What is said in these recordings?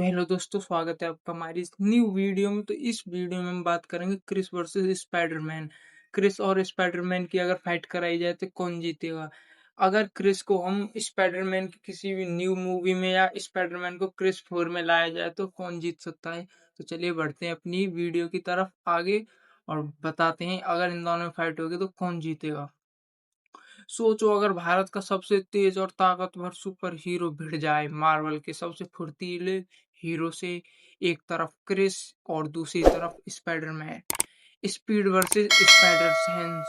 तो हेलो दोस्तों, स्वागत है आपका हमारी इस न्यू वीडियो में। तो इस वीडियो में हम बात करेंगे क्रिस वर्सेस स्पाइडरमैन। क्रिस और स्पाइडरमैन की अगर फाइट कराई जाए तो कौन जीतेगा? अगर क्रिस को हम स्पाइडरमैन की किसी भी न्यू मूवी में या स्पाइडरमैन को क्रिस 4 में लाया जाए तो कौन जीत सकता है? तो चलिए बढ़ते हैं अपनी वीडियो की तरफ आगे और बताते हैं अगर इन दोनों में फाइट होगी तो कौन जीतेगा। सोचो अगर भारत का सबसे तेज और ताकतवर सुपर हीरो भिड़ जाए मार्वल के सबसे फुर्तीले हीरो से। एक तरफ क्रिस और दूसरी तरफ Spiderman. Speed versus spider sense,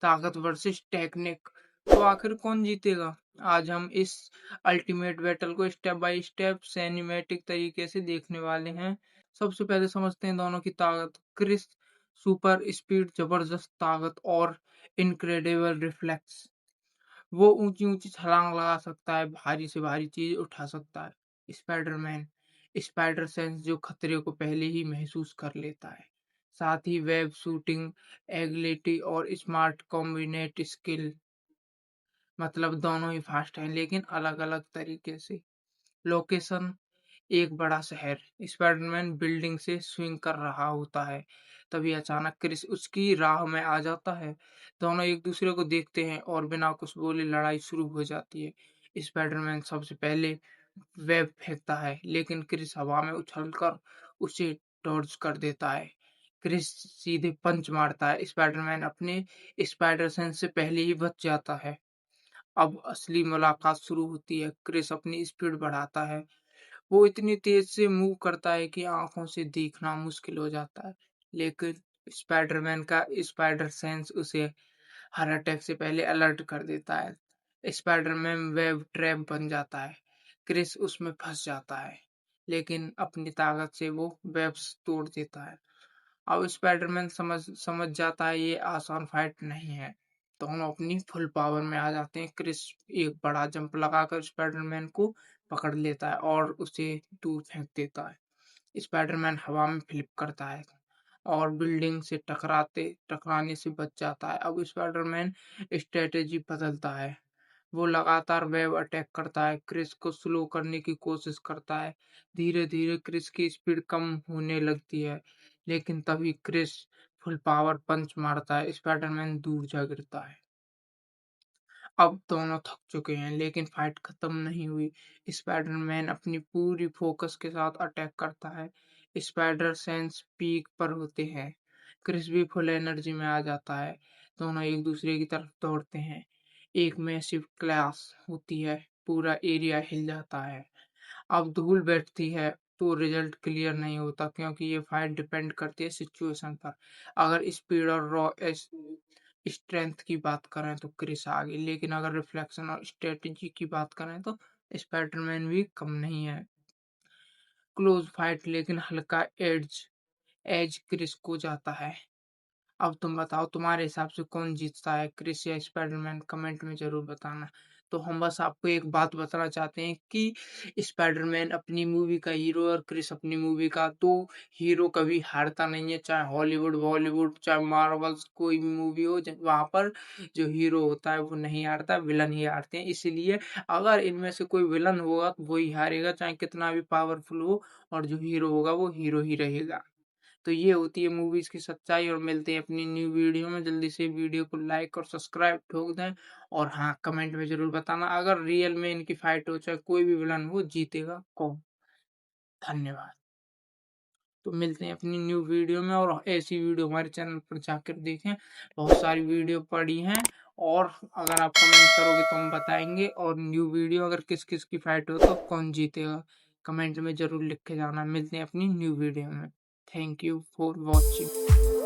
ताकत वर्सेस टेक्निक। तो आखिर कौन जीतेगा? आज हम इस अल्टीमेट बैटल को स्टेप बाय स्टेप सिनेमैटिक तरीके से देखने वाले हैं। सबसे पहले समझते हैं दोनों की ताकत। क्रिस सुपर स्पीड, जबरदस्त ताकत और इनक्रेडिबल रिफ्लेक्स। वो ऊंची-ऊंची छलांग लगा सकता है, भारी से भारी चीज़ उठा सकता है। स्पाइडरमैन, स्पाइडर सेंस जो खतरे को पहले ही महसूस कर लेता है। साथ ही वेब शूटिंग, एगिलिटी और स्मार्ट कॉम्बिनेट स्किल, मतलब दोनों ही फास्ट हैं लेकिन अलग-अलग तरीके से। लोकेशन, एक बड़ा शहर। स्पाइडरमैन बिल्डिंग से स्विंग कर रहा होता है, तभी अचानक क्रिस उसकी राह में आ जाता है। दोनों एक दूसरे को देखते हैं और बिना कुछ बोले लड़ाई शुरू हो जाती है। स्पाइडरमैन सबसे पहले वेब फेंकता है, लेकिन क्रिस हवा में उछलकर उसे डॉज कर देता है। क्रिस सीधे पंच मारता है, स्पाइडरमैन अपने स्पाइडर सेंस से पहले ही बच जाता है। अब असली मुलाकात शुरू होती है। क्रिस अपनी स्पीड बढ़ाता है, वो इतनी तेज से मूव करता है कि आंखों से देखना मुश्किल हो जाता है, लेकिन स्पाइडरमैन का स्पाइडर सेंस उसे हर अटैक से पहले अलर्ट कर देता है। स्पाइडरमैन वेब ट्रैप बन जाता है, क्रिस उसमें फंस जाता है, लेकिन अपनी ताकत से वो वेब्स तोड़ देता है। अब स्पाइडरमैन समझ समझ जाता है ये आसान फाइट नहीं है। दोनों अपनी फुल पावर में आ जाते हैं। क्रिस एक बड़ा जंप लगाकर स्पाइडरमैन को पकड़ लेता है और उसे दूर फेंक देता है। स्पाइडरमैन हवा में फ्लिप करता है और बिल्डिंग से टकराने से बच जाता है। अब स्पाइडरमैन स्ट्रेटेजी बदलता है। वो लगातार वेव अटैक करता है, क्रिस को स्लो करने की कोशिश करता है। धीरे-धीरे क्रिस की स्पीड कम होने लगती है, लेकिन तभी क्रिस फुल पावर पंच मारता है, स्पाइडरमैन दूर जा गिरता है। अब दोनों थक चुके हैं, लेकिन फाइट खत्म नहीं हुई। स्पाइडरमैन अपनी पूरी फोकस के साथ अटैक करता है। स्पाइडर सेंस पीक पर होते हैं। क्रिस भी फुल एनर्जी में आ जाता है। दोनों एक दूसरे की तरफ दौड़ते हैं। एक मैसिव क्लैश होती है, पूरा एरिया हिल जाता है। अब धूल बैठती है तो रिजल्ट क्लियर नहीं होता, क्योंकि ये फाइट डिपेंड करती है सिचुएशन पर। अगर स्पीड और रॉ स्ट्रेंथ की बात करें तो क्रिस आगे, लेकिन अगर रिफ्लेक्शन और स्ट्रेटजी की बात करें तो स्पाइडरमैन भी कम नहीं है। क्लोज फाइट लेकिन हल्का एज एज क्रिस को जाता है। अब तुम बताओ, तुम्हारे हिसाब से कौन जीतता है, क्रिस या स्पाइडरमैन? कमेंट में ज़रूर बताना। तो हम बस आपको एक बात बताना चाहते हैं कि स्पाइडरमैन अपनी मूवी का हीरो और क्रिस अपनी मूवी का। तो हीरो कभी हारता नहीं है, चाहे हॉलीवुड, बॉलीवुड, चाहे मार्वल्स कोई भी मूवी हो, वहाँ पर जो हीरो होता है वो नहीं हारता, विलन ही हारते हैं। इसीलिए अगर इनमें से कोई विलन होगा तो वही हारेगा, चाहे कितना भी पावरफुल हो, और जो हीरो होगा वो हीरो ही रहेगा। तो ये होती है मूवीज़ की सच्चाई, और मिलते हैं अपनी न्यू वीडियो में। जल्दी से वीडियो को लाइक और सब्सक्राइब ठोक दें, और हाँ, कमेंट में ज़रूर बताना अगर रियल में इनकी फाइट हो, चाहे कोई भी विलन हो, जीतेगा कौन? धन्यवाद। तो मिलते हैं अपनी न्यू वीडियो में, और ऐसी वीडियो हमारे चैनल पर जाकर देखें। बहुत सारी वीडियो पड़ी हैं, और अगर आप कमेंट करोगे तो हम बताएँगे। और न्यू वीडियो अगर किस-किस की फाइट हो तो कौन जीतेगा, कमेंट में ज़रूर लिख के जाना। मिलते हैं अपनी न्यू वीडियो में। Thank you for watching.